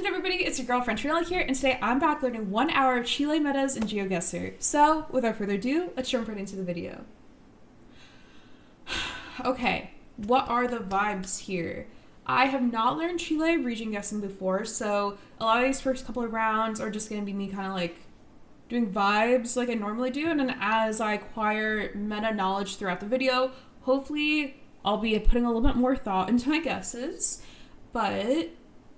good, everybody? It's your girl French here, and today I'm back learning 1 hour of Chile metas in Geoguessr. So, without further ado, let's jump right into the video. Okay, what are the vibes here? I have not learned Chile region guessing before, so a lot of these first couple of rounds are just going to be me kind of like doing vibes like I normally do, and then as I acquire meta knowledge throughout the video, hopefully I'll be putting a little bit more thought into my guesses. But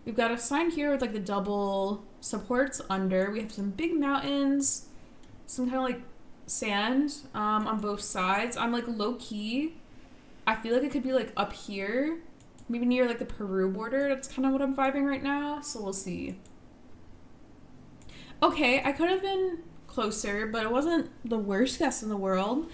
we've got a sign here with like the double supports under. We have some big mountains, some kind of like sand on both sides. I'm like low key. I feel like it could be like up here, maybe near like the Peru border. That's kind of what I'm vibing right now. So we'll see. Okay, I could have been closer, but it wasn't the worst guess in the world.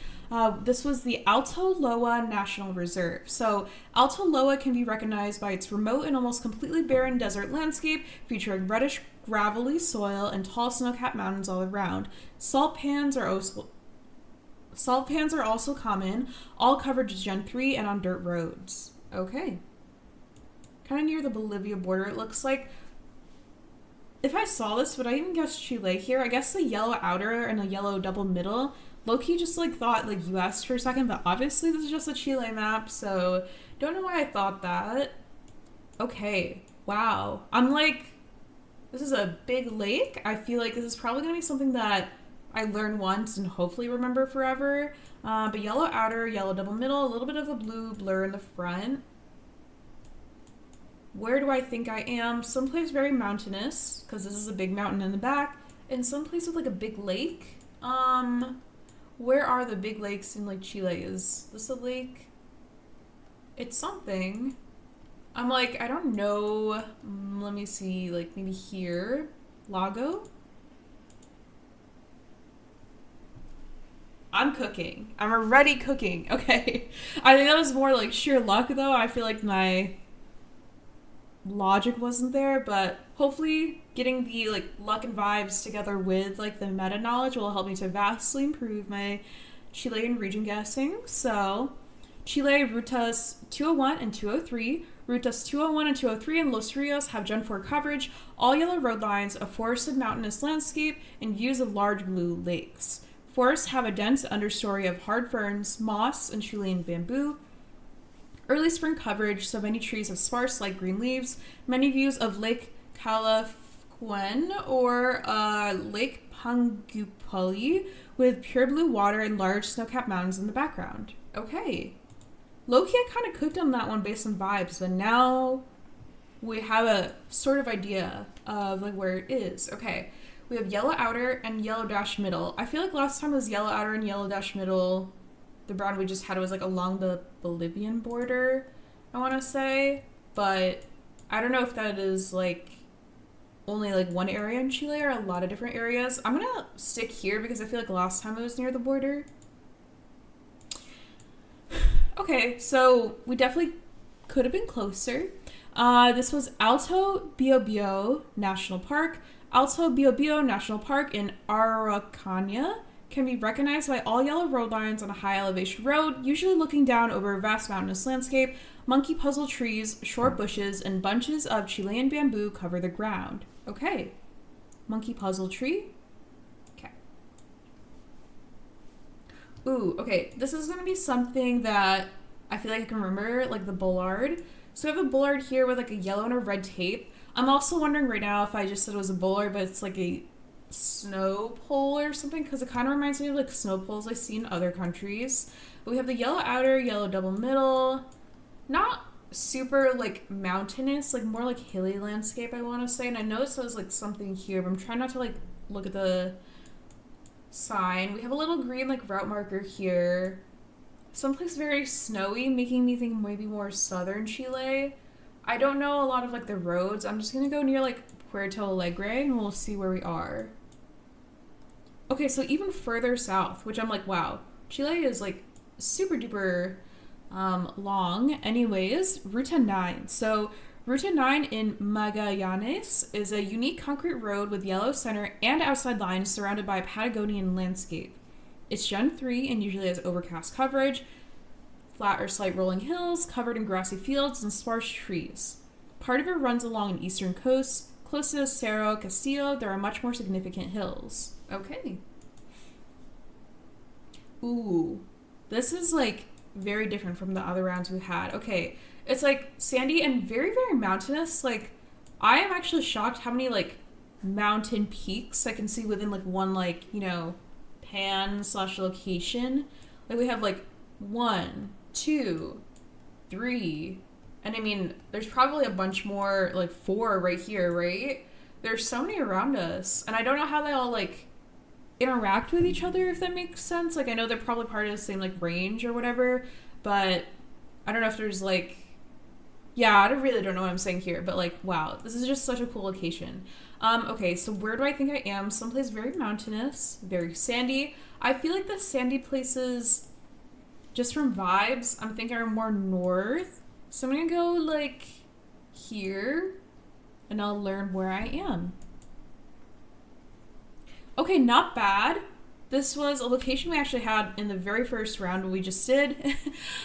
This was the Alto Loa National Reserve. So Alto Loa can be recognized by its remote and almost completely barren desert landscape featuring reddish gravelly soil and tall snow-capped mountains all around. Salt pans are also common, all covered to Gen 3 and on dirt roads. Okay. Kind of near the Bolivia border, it looks like. If I saw this, would I even guess Chile here? I guess the yellow outer and the yellow double middle. Low-key just like thought like US for a second, but obviously this is just a Chile map, so don't know why I thought that. Okay, wow. I'm like, this is a big lake. I feel like this is probably gonna be something that I learn once and hopefully remember forever. But yellow outer, yellow double middle, a little bit of a blue blur in the front. Where do I think I am? Someplace very mountainous, because this is a big mountain in the back, and someplace with like a big lake. Where are the big lakes in like Chile? Is this a lake? It's something. I'm like, I don't know. Let me see, like maybe here. Lago? I'm cooking. I'm already cooking. Okay. I think that was more like sheer luck though. I feel like my logic wasn't there, but hopefully getting the like luck and vibes together with like the meta knowledge will help me to vastly improve my Chilean region guessing. So Chile Rutas 201 and 203, Rutas 201 and 203 in Los Rios have Gen 4 coverage, all yellow road lines, a forested mountainous landscape, and views of large blue lakes. Forests have a dense understory of hard ferns, moss, and Chilean bamboo. Early spring coverage, so many trees have sparse light green leaves, many views of Lake Calafquen or Lake Pangupulli with pure blue water and large snow-capped mountains in the background. Okay. Low-key, I kind of cooked on that one based on vibes, but now we have a sort of idea of like where it is. Okay. We have yellow outer and yellow dash middle. I feel like last time it was yellow outer and yellow dash middle. The brown we just had was like along the Bolivian border, I want to say, but I don't know if that is like only like one area in Chile or a lot of different areas. I'm gonna stick here because I feel like last time it was near the border. Okay, so we definitely could have been closer. This was Alto Biobío National Park. Alto Biobío National Park in Araucania can be recognized by all yellow road lines on a high elevation road, usually looking down over a vast mountainous landscape. Monkey puzzle trees, short bushes, and bunches of Chilean bamboo cover the ground. Okay. Monkey puzzle tree. Okay. Ooh, okay. This is going to be something that I feel like I can remember, like the bollard. So I have a bollard here with like a yellow and a red tape. I'm also wondering right now if I just said it was a bollard, but it's like a snow pole or something, because it kind of reminds me of like snow poles I see in other countries. But we have the yellow outer, yellow double middle, not super like mountainous, like more like hilly landscape, I want to say. And I know it says like something here, but I'm trying not to like look at the sign. We have a little green like route marker here, someplace very snowy, making me think maybe more southern Chile. I don't know a lot of like the roads. I'm just gonna go near like Puerto Alegre and we'll see where we are. Okay, so even further south, which I'm like, wow, Chile is like super duper long. Anyways, Ruta 9. So Ruta 9 in Magallanes is a unique concrete road with yellow center and outside lines surrounded by a Patagonian landscape. It's Gen 3 and usually has overcast coverage, flat or slight rolling hills covered in grassy fields and sparse trees. Part of it runs along an eastern coast, Close to Cerro Castillo, there are much more significant hills. Okay. Ooh, this is like very different from the other rounds we had. Okay, it's like sandy and very, very mountainous. Like, I am actually shocked how many like mountain peaks I can see within like one like, you know, pan slash location. Like, we have like 1, 2, 3, and I mean, there's probably a bunch more, like 4 right here, right? There's so many around us, and I don't know how they all like interact with each other, if that makes sense. Like, I know they're probably part of the same like range or whatever, but I don't know if there's like, yeah, I really don't know what I'm saying here, but like, wow, this is just such a cool location. Okay, so where do I think I am? Someplace very mountainous, very sandy. I feel like the sandy places, just from vibes, I'm thinking are more north. So I'm gonna go like here, and I'll learn where I am. Okay, not bad. This was a location we actually had in the very first round we just did.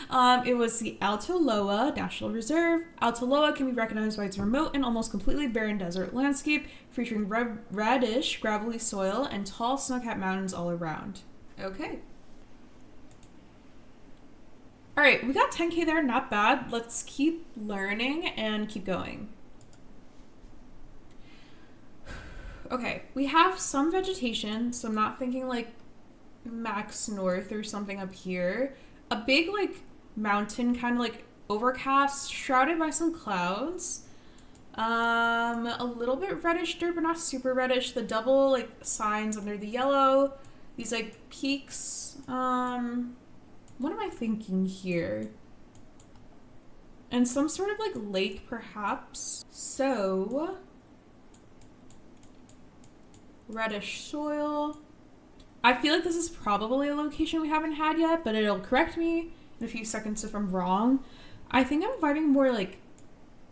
It was the Alto Loa National Reserve. Alto Loa can be recognized by its remote and almost completely barren desert landscape, featuring reddish, gravelly soil and tall snow-capped mountains all around. Okay. All right, we got 10K there, not bad. Let's keep learning and keep going. Okay, we have some vegetation, so I'm not thinking like max north or something up here. A big like mountain, kind of like overcast, shrouded by some clouds. A little bit reddish dirt, but not super reddish. The double like signs under the yellow. These like peaks. What am I thinking here? And some sort of like lake, perhaps. So, reddish soil. I feel like this is probably a location we haven't had yet, but it'll correct me in a few seconds if I'm wrong. I think I'm vibing more like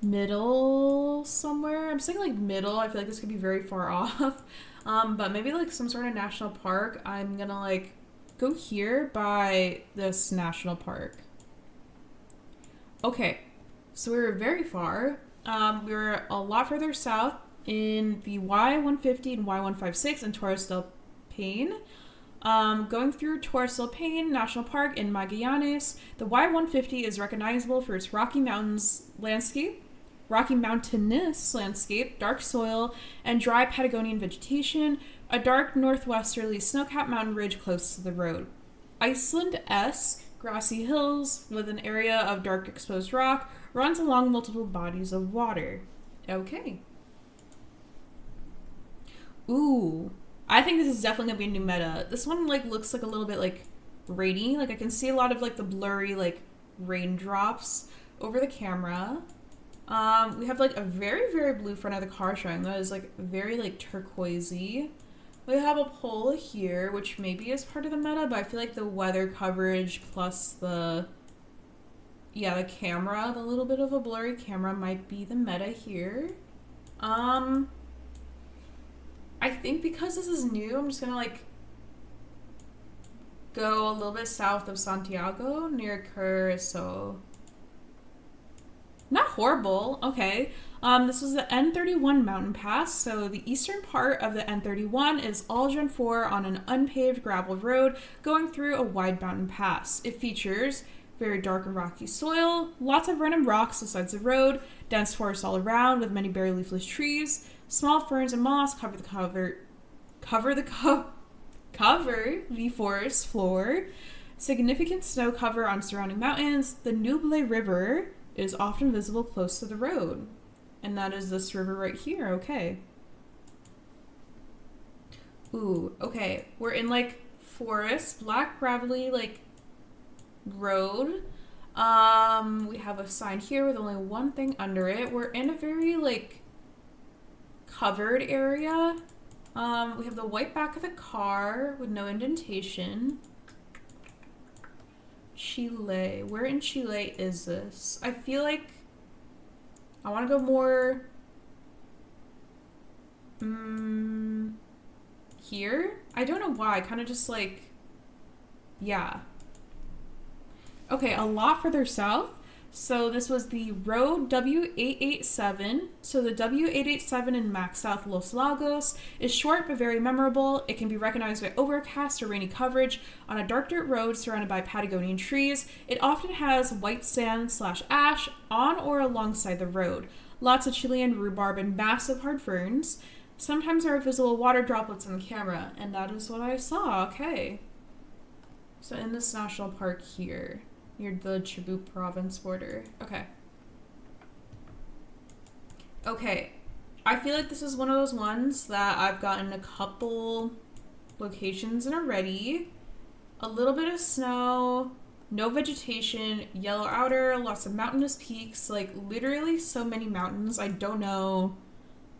middle somewhere. I'm saying like middle. I feel like this could be very far off. But maybe like some sort of national park. I'm gonna like go here by this national park. Okay, so we were very far. We were a lot further south in the Y150 and Y156 in Torres del Paine. Going through Torres del Paine National Park in Magallanes, the Y150 is recognizable for its rocky mountainous landscape, dark soil, and dry Patagonian vegetation, a dark northwesterly snow-capped mountain ridge close to the road. Iceland-esque grassy hills with an area of dark exposed rock runs along multiple bodies of water. Okay. Ooh. I think this is definitely gonna be a new meta. This one like looks like a little bit like rainy. Like I can see a lot of like the blurry like raindrops over the camera. We have like a very, very blue front of the car showing. That is like very like turquoisey. We have a pole here, which maybe is part of the meta, but I feel like the weather coverage plus the camera, the little bit of a blurry camera might be the meta here. I think because this is new, I'm just gonna like go a little bit south of Santiago near Curacao. Not horrible. Okay. This is the N31 mountain pass. So the eastern part of the N31 is all Gen 4 on an unpaved gravel road going through a wide mountain pass. It features very dark and rocky soil, lots of random rocks besides the road, dense forest all around with many bare leafless trees, small ferns and moss cover the forest floor, significant snow cover on surrounding mountains. The Nuble River is often visible close to the road. And that is this river right here. Okay. Ooh, okay. We're in like forest, black gravelly like road. We have a sign here with only one thing under it. We're in a very like covered area. We have the white back of the car with no indentation. Chile. Where in Chile is this? I feel like I want to go more here. I don't know why. Kind of just like, yeah. Okay, a lot further south. So this was the road W887. So the W887 in Max South Los Lagos is short but very memorable. It can be recognized by overcast or rainy coverage on a dark dirt road surrounded by Patagonian trees. It often has white sand / ash on or alongside the road. Lots of Chilean rhubarb and massive hard ferns. Sometimes there are visible water droplets in the camera, and that is what I saw. Okay. So in this national park here, near the Chubut province border. Okay. Okay. I feel like this is one of those ones that I've gotten a couple locations in already. A little bit of snow, no vegetation, yellow outer, lots of mountainous peaks, like literally so many mountains. I don't know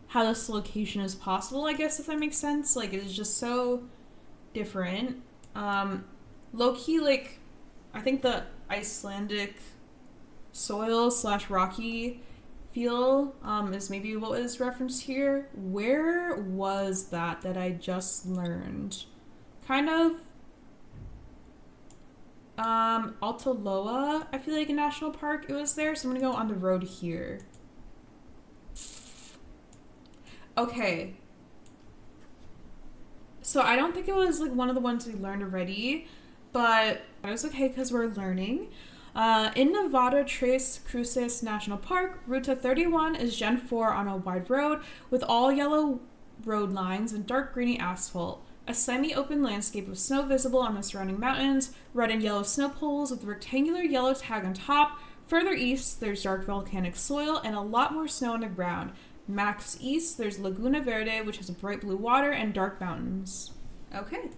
how this location is possible, I guess, if that makes sense. Like, it's just so different. Low-key, like, I think the Icelandic soil / rocky feel is maybe what was referenced here. Where was that I just learned? Kind of Altaloa, I feel like a national park, it was there, so I'm gonna go on the road here. Okay. So I don't think it was like one of the ones we learned already, but it was okay because we're learning. In Nevada Tres Cruces National Park, Ruta 31 is Gen 4 on a wide road with all yellow road lines and dark greeny asphalt. A semi-open landscape of snow visible on the surrounding mountains, red and yellow snow poles with a rectangular yellow tag on top. Further east, there's dark volcanic soil and a lot more snow on the ground. Max east, there's Laguna Verde, which has a bright blue water and dark mountains. Okay.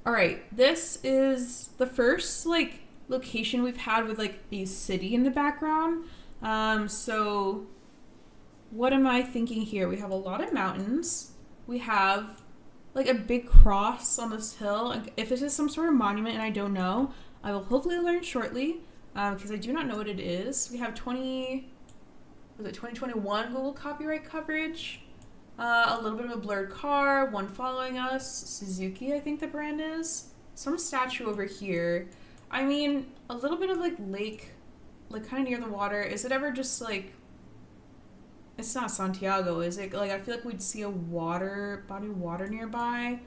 All right, this is the first like location we've had with like a city in the background. So what am I thinking here? We have a lot of mountains. We have like a big cross on this hill. If this is some sort of monument and I don't know, I will hopefully learn shortly because I do not know what it is. We have 2021 Google copyright coverage. A little bit of a blurred car, one following us, Suzuki, I think the brand is. Some statue over here. I mean, a little bit of like lake, like kind of near the water. Is it ever just like, it's not Santiago, is it? Like, I feel like we'd see a body of water nearby.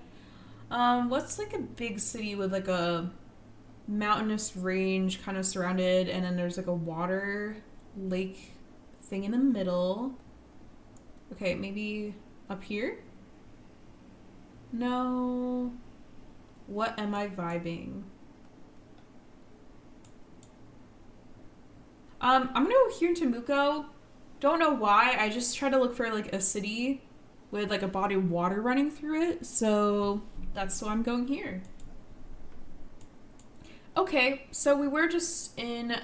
What's like a big city with like a mountainous range kind of surrounded, and then there's like a water lake thing in the middle. Okay, maybe up here? No. What am I vibing? I'm gonna go here in Temuco. Don't know why. I just try to look for like a city with like a body of water running through it. So that's why I'm going here. Okay, so we were just in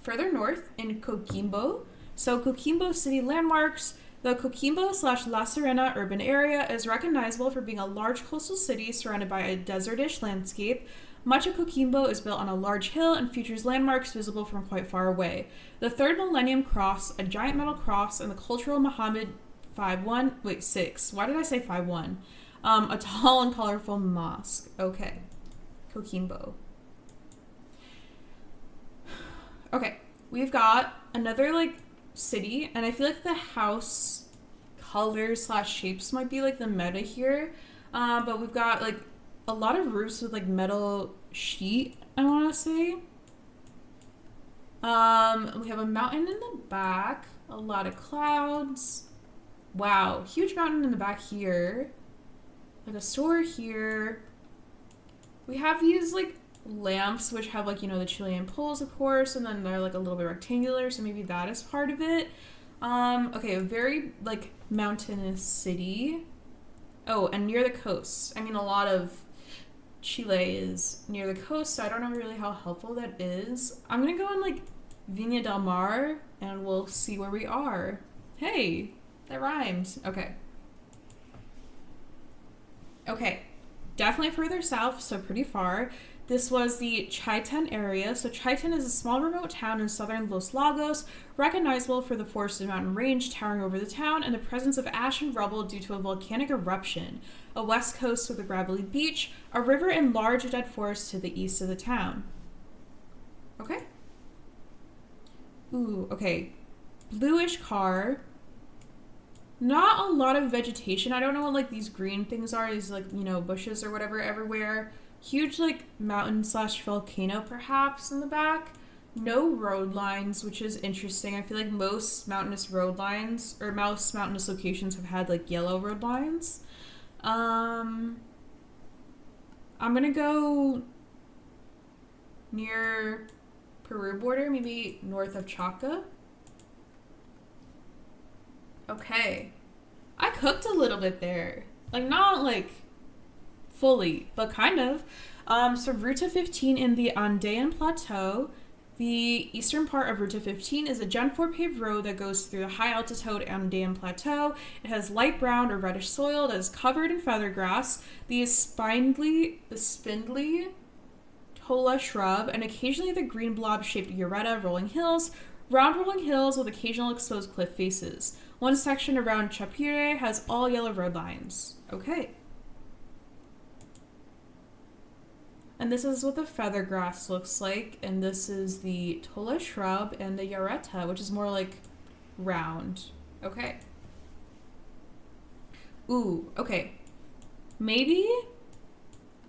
further north in Coquimbo. So Coquimbo city landmarks. The Coquimbo / La Serena urban area is recognizable for being a large coastal city surrounded by a desertish landscape. Much of Coquimbo is built on a large hill and features landmarks visible from quite far away. The Third Millennium Cross, a giant metal cross, and the cultural Muhammad 6. Why did I say 5-1? A tall and colorful mosque. Okay. Coquimbo. Okay. We've got another, like, city, and I feel like the house colors / shapes might be like the meta here, but we've got like a lot of roofs with like metal sheet, I want to say. We have a mountain in the back, a lot of clouds. Wow, huge mountain in the back here, like a store here. We have these like lamps which have like, you know, the Chilean poles, of course, and then they're like a little bit rectangular, so maybe that is part of it. Okay, a very like mountainous city. Oh, and near the coast. I mean, a lot of Chile is near the coast, so I don't know really how helpful that is. I'm gonna go in like Viña del Mar and we'll see where we are. Hey, that rhymes. Okay, definitely further south, so pretty far. This was the Chaitan area. So Chaitan is a small remote town in southern Los Lagos, recognizable for the forested mountain range towering over the town and the presence of ash and rubble due to a volcanic eruption, a west coast with a gravelly beach, a river and large dead forest to the east of the town. Okay. Ooh, okay. Bluish car. Not a lot of vegetation. I don't know what like these green things are. These like, you know, bushes or whatever everywhere. Huge like mountain slash volcano perhaps in the back. No road lines, which is interesting. I feel like most mountainous road lines or most mountainous locations have had like yellow road lines. I'm gonna go near Peru border, maybe north of Chaca. Okay. I cooked a little bit there. Like, not like fully, but kind of. So Ruta 15 in the Andean Plateau. The eastern part of Ruta 15 is a Gen 4 paved road that goes through the high altitude Andean Plateau. It has light brown or reddish soil that is covered in feather grass. The spindly tola shrub, and occasionally the green blob-shaped Ureta rolling hills, round rolling hills with occasional exposed cliff faces. One section around Chapire has all yellow road lines. Okay. And this is what the feather grass looks like, and this is the tola shrub and the Ureta, which is more like round. Okay. Ooh, okay. Maybe,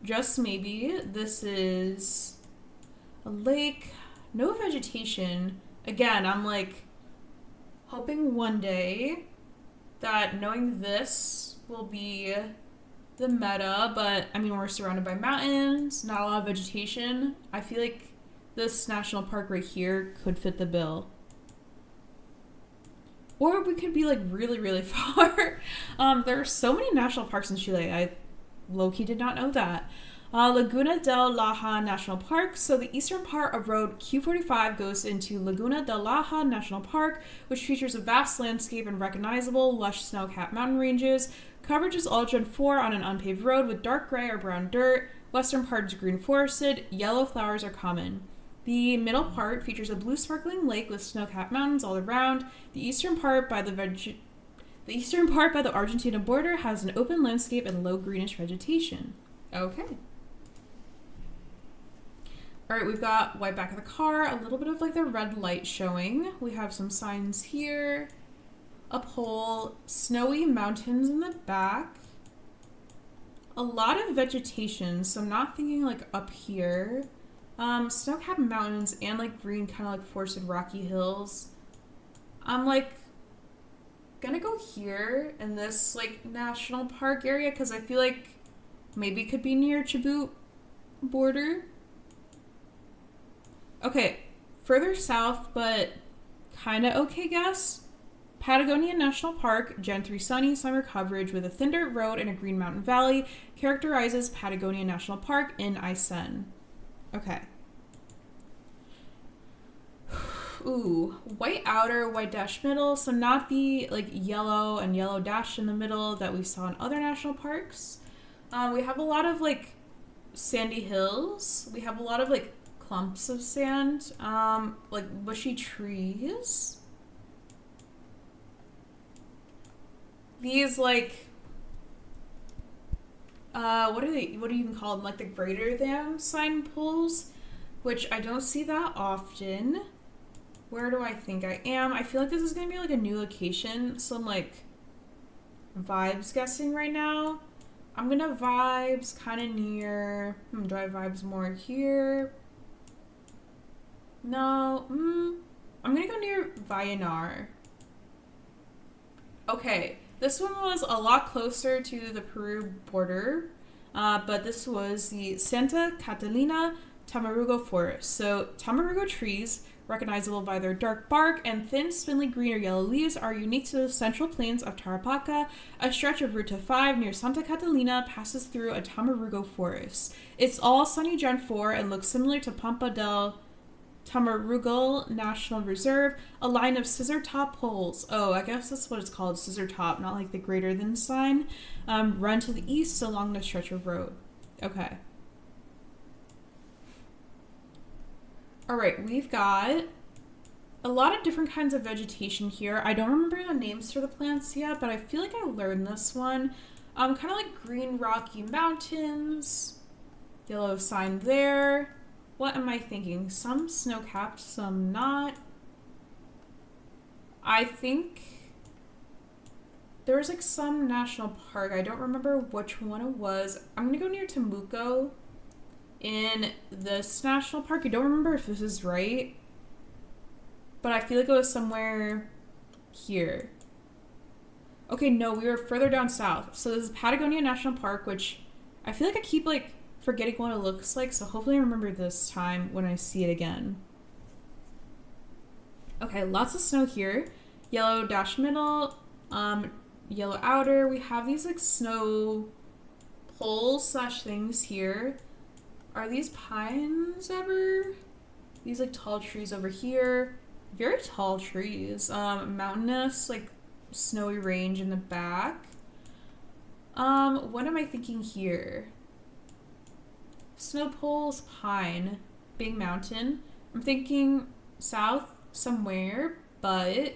just maybe, this is a lake, no vegetation. Again, I'm like hoping one day that knowing this will be the meta, but I mean, we're surrounded by mountains, not a lot of vegetation. I feel like this national park right here could fit the bill. Or we could be like really, really far. There are so many national parks in Chile. I low-key did not know that. Laguna del Laja National Park. So the eastern part of Road Q45 goes into Laguna del Laja National Park, which features a vast landscape and recognizable, lush snow-capped mountain ranges. Coverage is all Gen 4 on an unpaved road with dark gray or brown dirt. Western part is green forested. Yellow flowers are common. The middle part features a blue sparkling lake with snow-capped mountains all around. The eastern part by the Argentina border has an open landscape and low greenish vegetation. Okay. All right, we've got white back of the car, a little bit of like the red light showing. We have some signs here, a pole, snowy mountains in the back, a lot of vegetation. So I'm not thinking like up here. Snow-capped mountains and like green kind of like forested rocky hills. I'm like gonna go here in this like national park area because I feel like maybe it could be near Chubut border. Okay, further south, but kind of okay guess. Patagonia National Park, Gen 3 sunny summer coverage with a thin dirt road and a green mountain valley characterizes Patagonia National Park in Aysén. Okay. Ooh, white outer, white dash middle, so not the like yellow and yellow dash in the middle that we saw in other national parks. We have a lot of like sandy hills. We have a lot of like clumps of sand, like bushy trees. These like what do you even call them? Like the greater than sign poles, which I don't see that often. Where do I think I am? I feel like this is gonna be like a new location, so I'm like vibes guessing right now. I'm gonna vibes kind of near. Do I vibes more here? No. I'm gonna go near Vallenar. Okay, this one was a lot closer to the Peru border, but this was the Santa Catalina Tamarugo forest. So Tamarugo trees, recognizable by their dark bark and thin, spindly green or yellow leaves, are unique to the central plains of Tarapacá. A stretch of Ruta 5 near Santa Catalina passes through a Tamarugo forest. It's all sunny Gen 4 and looks similar to Pampa del Tamarugal National Reserve, a line of scissor-top poles. Oh, I guess that's what it's called, scissor-top, not like the greater than sign. Run to the east along the stretch of road. Okay. All right, we've got a lot of different kinds of vegetation here. I don't remember the names for the plants yet, but I feel like I learned this one. Kind of like green rocky mountains, yellow sign there. what am I thinking? Some snow-capped, some not. I think there was like some national park. I don't remember which one it was. I'm gonna go near Temuco in this national park. I don't remember if this is right, but I feel like it was somewhere here. Okay, no, we were further down south. So this is Patagonia National Park, which I feel like I keep like forgetting what it looks like, so hopefully I remember this time when I see it again. Okay, lots of snow here. Yellow dash middle, yellow outer. We have these like snow poles slash things here. Are these pines ever? These like tall trees over here. Very tall trees. Mountainous, like snowy range in the back. What am I thinking here? Snow poles, pine, big mountain. I'm thinking south somewhere, but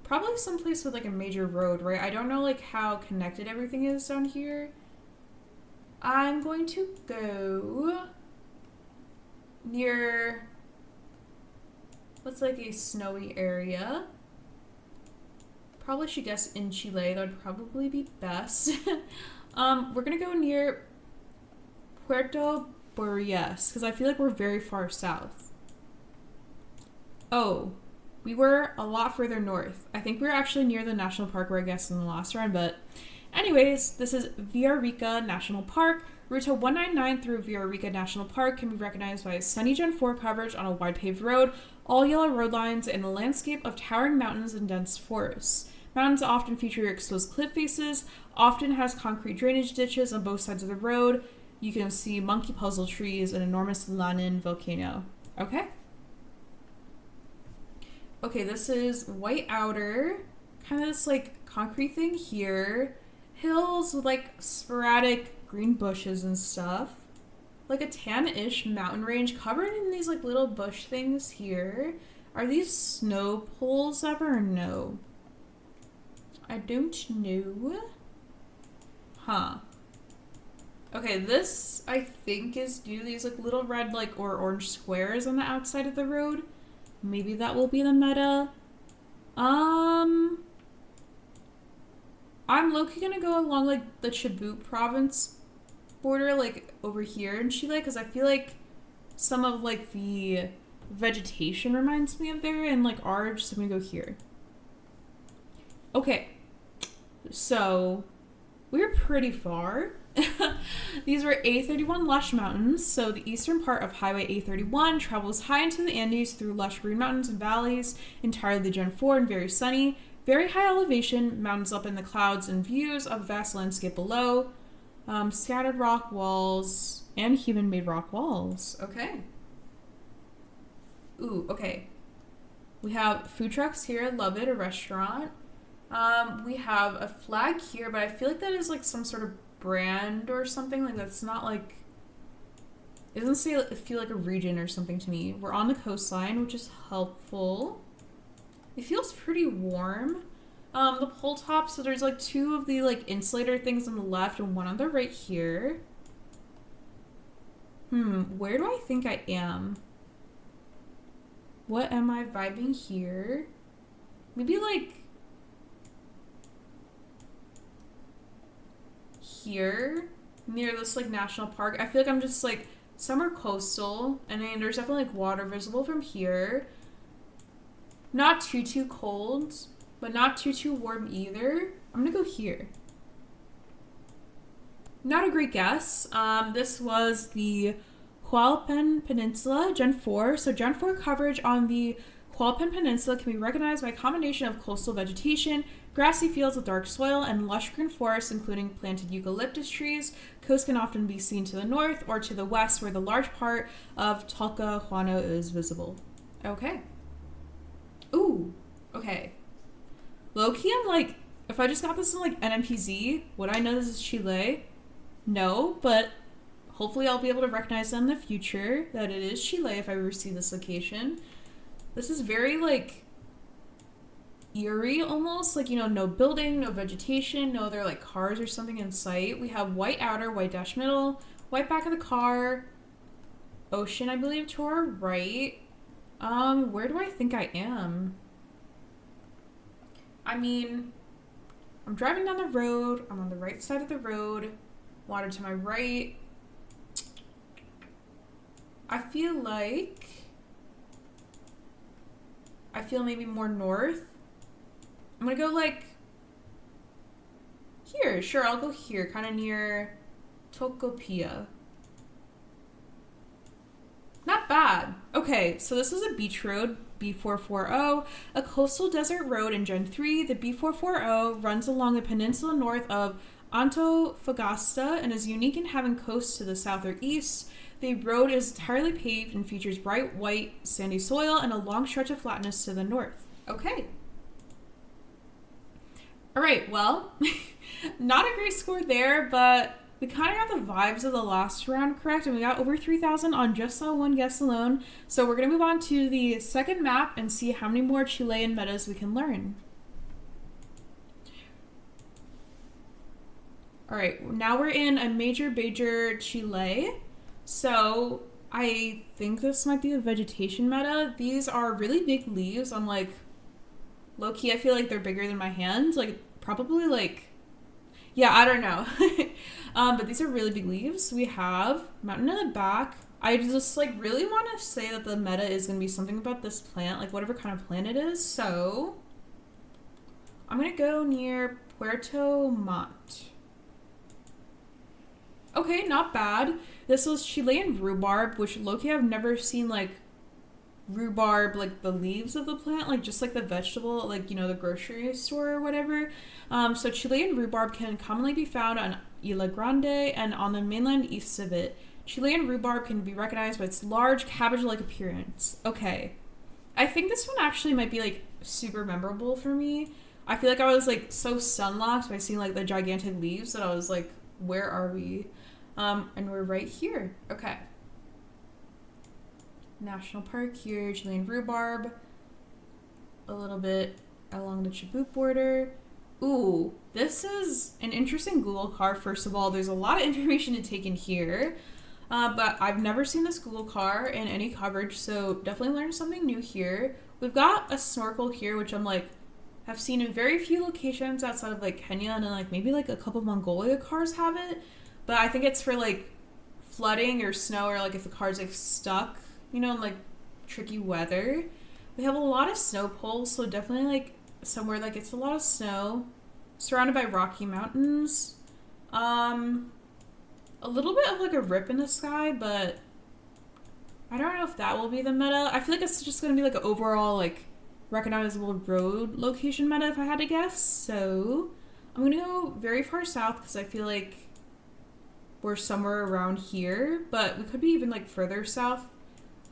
probably someplace with like a major road, right? I don't know like how connected everything is down here. I'm going to go near what's like a snowy area. Probably should guess in Chile. That would probably be best. We're gonna go near Puerto Boreas because I feel like we're very far south. Oh, we were a lot further north. I think we were actually near the national park where I guessed in the last round, but anyways, this is Villarrica National Park. Ruta 199 through Villarrica National Park can be recognized by sunny Gen 4 coverage on a wide paved road, all yellow road lines, and a landscape of towering mountains and dense forests. Mountains often feature exposed cliff faces, often has concrete drainage ditches on both sides of the road. You can see monkey puzzle trees, an enormous Lanin volcano. Okay. Okay, this is white outer, kind of this like concrete thing here. Hills with like sporadic green bushes and stuff. Like a tan-ish mountain range covered in these like little bush things here. Are these snow poles ever or no? I don't know. Huh. Okay, this I think is due to these like little red like or orange squares on the outside of the road. Maybe that will be the meta. I'm low-key gonna go along like the Chubut province border, like over here in Chile, because I feel like some of like the vegetation reminds me of there and like ours, so I'm gonna go here. Okay, so we're pretty far. These were A31 lush mountains. So the eastern part of Highway A31 travels high into the Andes through lush green mountains and valleys, entirely Gen 4 and very sunny. Very high elevation, mountains up in the clouds and views of vast landscape below. Scattered rock walls and human-made rock walls. Okay. Ooh, okay. We have food trucks here. Love it. A restaurant. We have a flag here, but I feel like that is like some sort of brand or something. Like that's not like, it doesn't feel like a region or something to me. We're on the coastline, which is helpful. It feels pretty warm. The pole top, so there's like two of the like insulator things on the left and one on the right here. Where do I think I am? What am I vibing here? Maybe like here near this like national park. I feel like I'm just like somewhere coastal, and then there's definitely like water visible from here. Not too cold, but not too warm either. I'm gonna go here. Not a great guess. This was the Hualpen Peninsula, Gen 4. So Gen 4 coverage on the Hualpen Peninsula can be recognized by a combination of coastal vegetation, grassy fields with dark soil, and lush green forests, including planted eucalyptus trees. Coast can often be seen to the north or to the west, where the large part of Talcahuano is visible. Okay. Ooh, okay. Low-key, I'm like, if I just got this in like NMPZ, would I know this is Chile? No, but hopefully I'll be able to recognize in the future that it is Chile if I ever see this location. This is very like eerie almost, like, you know, no building, no vegetation, no other like cars or something in sight. We have white outer, white dash middle, white back of the car. ocean, I believe, to our right. Where do I think I am? I mean, I'm driving down the road. I'm on the right side of the road. Water to my right. I feel maybe more north. I'm gonna go like here. Sure, I'll go here, kind of near Tocopilla. Not bad. Okay, so this is a beach road, B440, a coastal desert road in Gen 3. The B440 runs along the peninsula north of Antofagasta and is unique in having coast to the south or east. The road is entirely paved and features bright white sandy soil and a long stretch of flatness to the north. Okay. All right, well, not a great score there, but we kind of got the vibes of the last round correct, and we got over 3,000 on just that one guess alone. So we're going to move on to the second map and see how many more Chilean metas we can learn. All right, now we're in a major Chile. So I think this might be a vegetation meta. These are really big leaves on like, low key, I feel like they're bigger than my hand. Like probably like, yeah, I don't know. But these are really big leaves. We have mountain in the back. I just like really want to say that the meta is going to be something about this plant, like whatever kind of plant it is. So I'm going to go near Puerto Montt. Okay, not bad. This was Chilean rhubarb, which low-key I've never seen like rhubarb, like the leaves of the plant, like just like the vegetable, like, you know, the grocery store or whatever. So Chilean rhubarb can commonly be found on Isla Grande and on the mainland east of it. Chilean rhubarb can be recognized by its large cabbage-like appearance. Okay. I think this one actually might be like super memorable for me. I feel like I was like so stun-locked by seeing like the gigantic leaves that I was like, where are we? And we're right here. Okay. National Park here, Chilean rhubarb. A little bit along the Chubut border. Ooh, this is an interesting Google car. First of all, there's a lot of information to take in here. But I've never seen this Google car in any coverage, so definitely learned something new here. We've got a snorkel here, which I'm like, have seen in very few locations outside of like Kenya, and then like maybe like a couple Mongolia cars have it. But I think it's for like flooding or snow, or like if the car's like stuck, you know, in like tricky weather. We have a lot of snow poles, so definitely like somewhere that gets a lot of snow, surrounded by rocky mountains. A little bit of like a rip in the sky, but I don't know if that will be the meta. I feel like it's just gonna be like an overall like recognizable road location meta if I had to guess. So I'm gonna go very far south because I feel like we're somewhere around here, but we could be even like further south.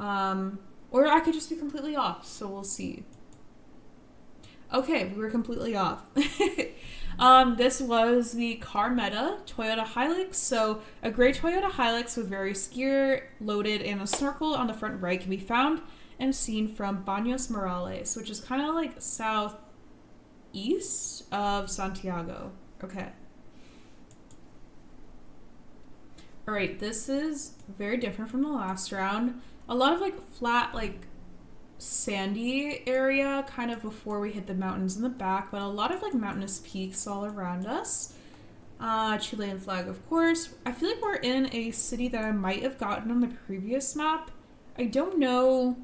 Or I could just be completely off, so we'll see. Okay, we were completely off. This was the car meta, Toyota Hilux. So a gray Toyota Hilux with various gear loaded and a snorkel on the front right can be found and seen from Baños Morales, which is kind of like southeast of Santiago. Okay. All right, this is very different from the last round. A lot of like flat, like sandy area kind of before we hit the mountains in the back, but a lot of like mountainous peaks all around us. Chilean flag, of course. I feel like we're in a city that I might have gotten on the previous map. I don't know.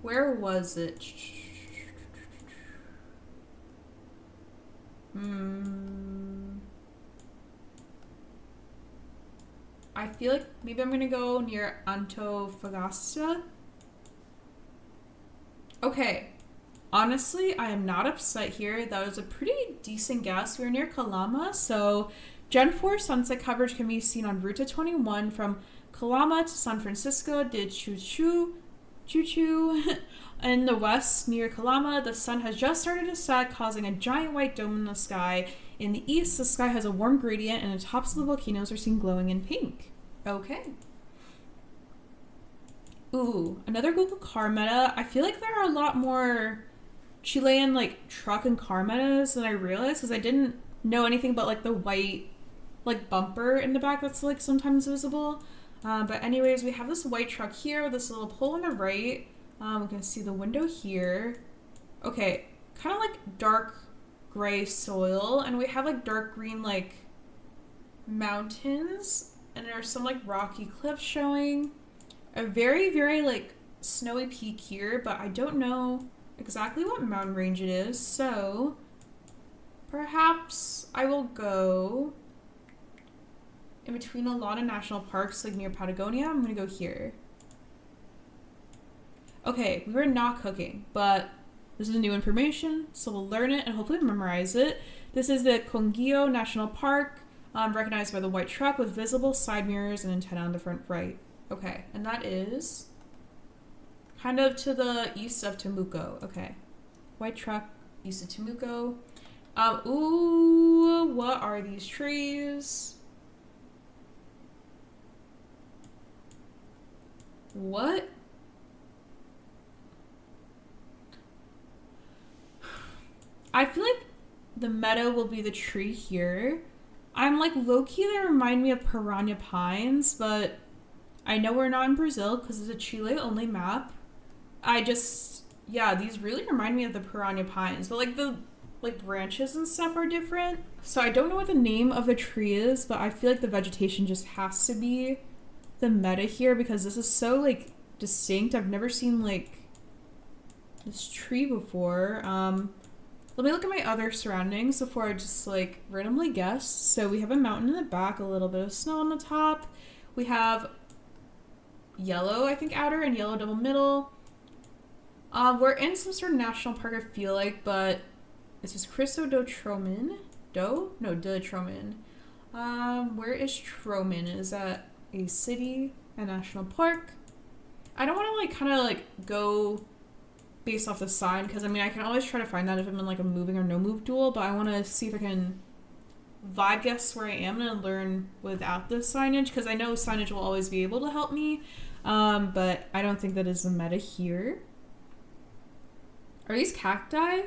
Where was it? I feel like maybe I'm going to go near Antofagasta. Okay. Honestly, I am not upset here. That was a pretty decent guess. We're near Calama, so Gen 4 sunset coverage can be seen on Ruta 21 from Calama to San Francisco de Chuchu. In the west, near Calama, the sun has just started to set, causing a giant white dome in the sky. In the east, the sky has a warm gradient, and the tops of the volcanoes are seen glowing in pink. Okay. Ooh, another Google car meta. I feel like there are a lot more Chilean like truck and car metas than I realized, because I didn't know anything about like the white like bumper in the back that's like sometimes visible. But anyways, we have this white truck here with this little pole on the right. We can see the window here. Okay, kind of like dark gray soil, and we have like dark green like mountains, and there's some like rocky cliffs showing. A very, very like snowy peak here, but I don't know exactly what mountain range it is, so perhaps I will go in between a lot of national parks, like near Patagonia. I'm gonna go here. Okay, we were not cooking, but this is new information, so we'll learn it and hopefully memorize it. This is the Congio National Park, recognized by the white truck with visible side mirrors and antenna on the front right. Okay, and that is kind of to the east of Temuco. Okay, white truck, east of Temuco. Ooh, what are these trees? What? I feel like the meadow will be the tree here. I'm like low-key, they remind me of piranha pines, but I know we're not in Brazil because it's a Chile only map. Yeah, these really remind me of the piranha pines, but like the branches and stuff are different. So I don't know what the name of the tree is, but I feel like the vegetation just has to be the meta here because this is so like distinct. I've never seen like this tree before. Let me look at my other surroundings before I just like randomly guess. So we have a mountain in the back, a little bit of snow on the top. We have yellow, I think, outer and yellow double middle. We're in some sort of national park, I feel like, but this is Cristo do Tromen. De Tromen. Where is Tromen? Is that a city, a national park? I don't want to like kind of like go based off the sign because I mean I can always try to find that if I'm in like a moving or no move duel, but I want to see if I can vibe guess where I am and learn without this signage because I know signage will always be able to help me, but I don't think that is the meta here. Are these cacti?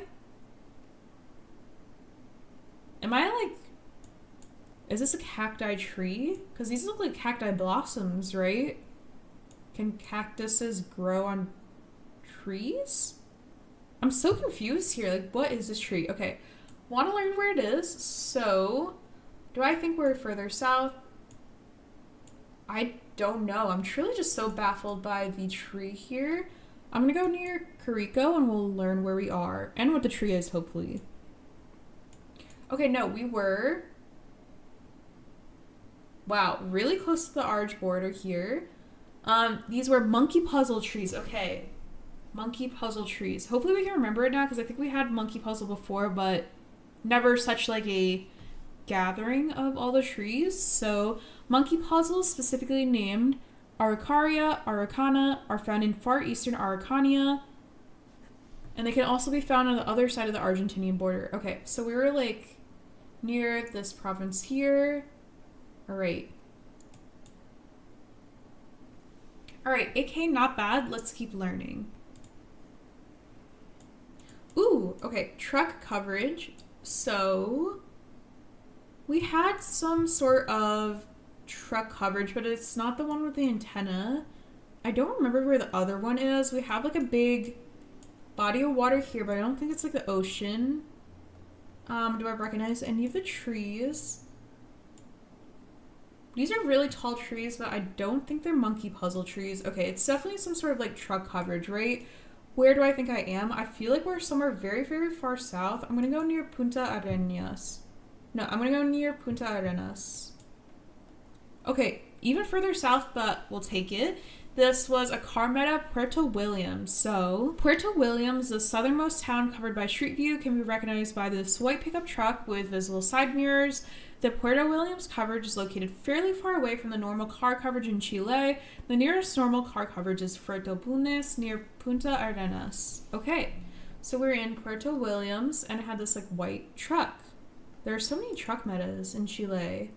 Am I like, is this a cacti tree? Because these look like cacti blossoms, right? Can cactuses grow on trees? I'm so confused here. Like, what is this tree? Okay, want to learn where it is. So, do I think we're further south? I don't know. I'm truly just so baffled by the tree here. I'm gonna go near Carico and we'll learn where we are and what the tree is, hopefully. Okay, no, we were... Wow, really close to the Arge border here. These were monkey puzzle trees. Okay, monkey puzzle trees. Hopefully we can remember it now because I think we had monkey puzzle before, but never such like a gathering of all the trees. So monkey puzzles, specifically named Araucaria, Araucana, are found in far eastern Araucania, and they can also be found on the other side of the Argentinian border. Okay, so we were like near this province here. All right, AK, not bad. Let's keep learning. Ooh, okay, truck coverage. So we had some sort of truck coverage, but it's not the one with the antenna. I don't remember where the other one is. We have like a big body of water here, but I don't think it's like the ocean. Do I recognize any of the trees? These are really tall trees, but I don't think they're monkey puzzle trees. Okay, it's definitely some sort of like truck coverage, right? Where do I think I am? I feel like we're somewhere very, very far south. I'm gonna go near Punta Arenas. No, I'm gonna go near Punta Arenas. Okay, even further south, but we'll take it. This was a car meta, Puerto Williams. So, Puerto Williams, the southernmost town covered by street view, can be recognized by this white pickup truck with visible side mirrors. The Puerto Williams coverage is located fairly far away from the normal car coverage in Chile. The nearest normal car coverage is Puerto Bulnes near Punta Arenas. Okay, so we're in Puerto Williams and it had this like white truck. There are so many truck metas in Chile.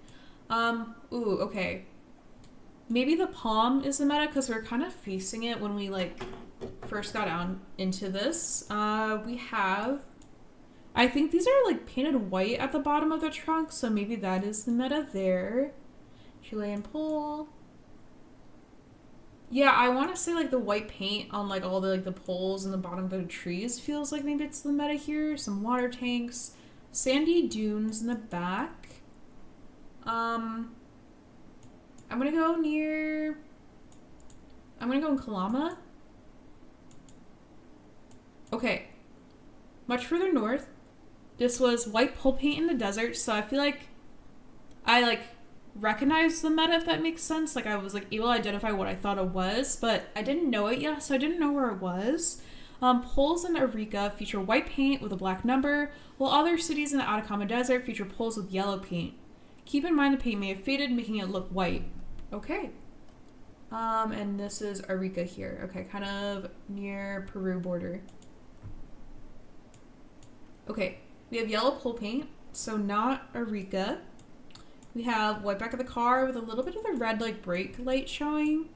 Ooh, okay. Maybe the palm is the meta because we're kind of facing it when we like first got out into this. We have, I think these are like painted white at the bottom of the trunk, so maybe that is the meta there. Chilean pole. Yeah, I want to say like the white paint on like all the like the poles and the bottom of the trees feels like maybe it's the meta here. Some water tanks, sandy dunes in the back. Um, I'm gonna go near. I'm gonna go in Kalama. Okay, much further north. This was white pole paint in the desert, so I feel like I like recognized the meta, if that makes sense. Like I was like able to identify what I thought it was, but I didn't know it yet, so I didn't know where it was. Poles in Arica feature white paint with a black number, while other cities in the Atacama Desert feature poles with yellow paint. Keep in mind the paint may have faded, making it look white. Okay. And this is Arica here. Okay, kind of near Peru border. Okay, we have yellow pole paint, so not Arica. We have white back of the car with a little bit of the red like brake light showing.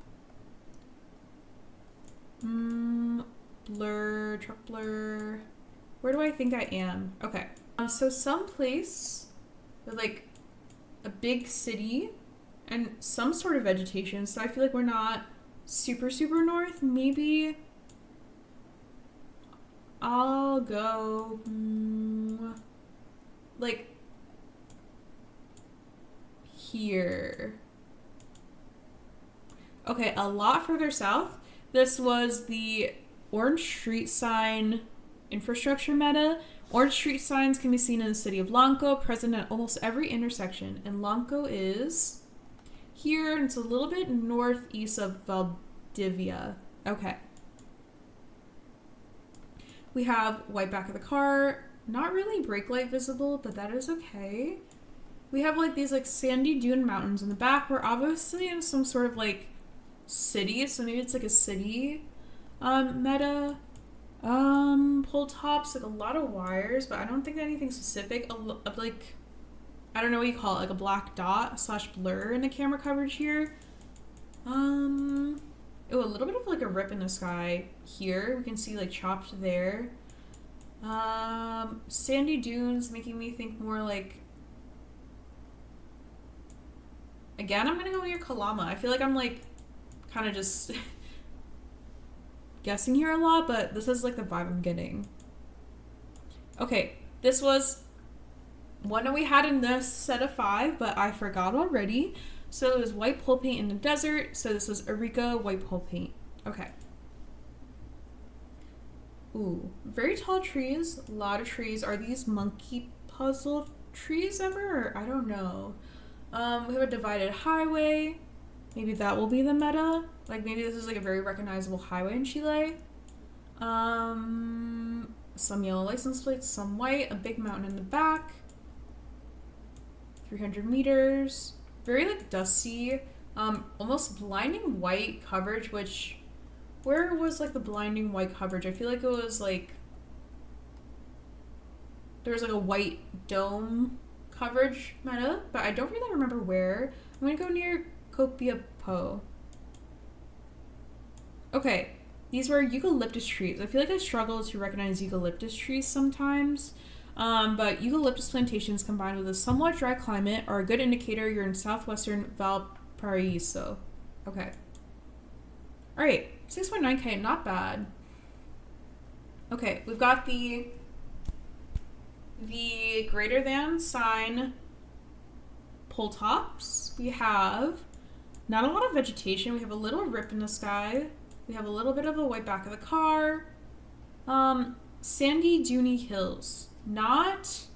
Blur, truck blur. Where do I think I am? Okay. So someplace with like a big city and some sort of vegetation. So I feel like we're not super north. Maybe I'll go like here. Okay, a lot further south. This was the orange street sign infrastructure meta. Orange street signs can be seen in the city of Lanco, present at almost every intersection. And Lanco is here, and it's a little bit northeast of Valdivia. Okay. We have white back of the car. Not really brake light visible, but that is okay. We have like these like sandy dune mountains in the back. We're obviously in some sort of like city, so maybe it's like a city meta. Pole tops, like a lot of wires, but I don't think anything specific. Like, I don't know what you call it, like a black dot / blur in the camera coverage here. Oh, a little bit of like a rip in the sky here. We can see like chopped there. Sandy dunes making me think more like. Again, I'm gonna go near Kalama. I feel like I'm like kind of just guessing here a lot, but this is like the vibe I'm getting. Okay, this was one that we had in this set of 5, but I forgot already. So it was white pole paint in the desert. So this was Arica white pole paint. Okay. Ooh, very tall trees. A lot of trees. Are these monkey puzzle trees ever? Or I don't know. We have a divided highway. Maybe that will be the meta. Like maybe this is like a very recognizable highway in Chile. Some yellow license plates, some white, a big mountain in the back. 300 meters. Very like dusty. Almost blinding white coverage, which where was like the blinding white coverage? I feel like it was like there was like a white dome coverage meta, but I don't really remember where. I'm gonna go near Copiapo. Okay, these were eucalyptus trees. I feel like I struggle to recognize eucalyptus trees sometimes, but eucalyptus plantations combined with a somewhat dry climate are a good indicator you're in southwestern Valparaiso. Okay. Alright, 6.9k, not bad. Okay, we've got the greater than sign pole tops. We have not a lot of vegetation. We have a little rip in the sky. We have a little bit of a white back of the car. Sandy duney hills. Not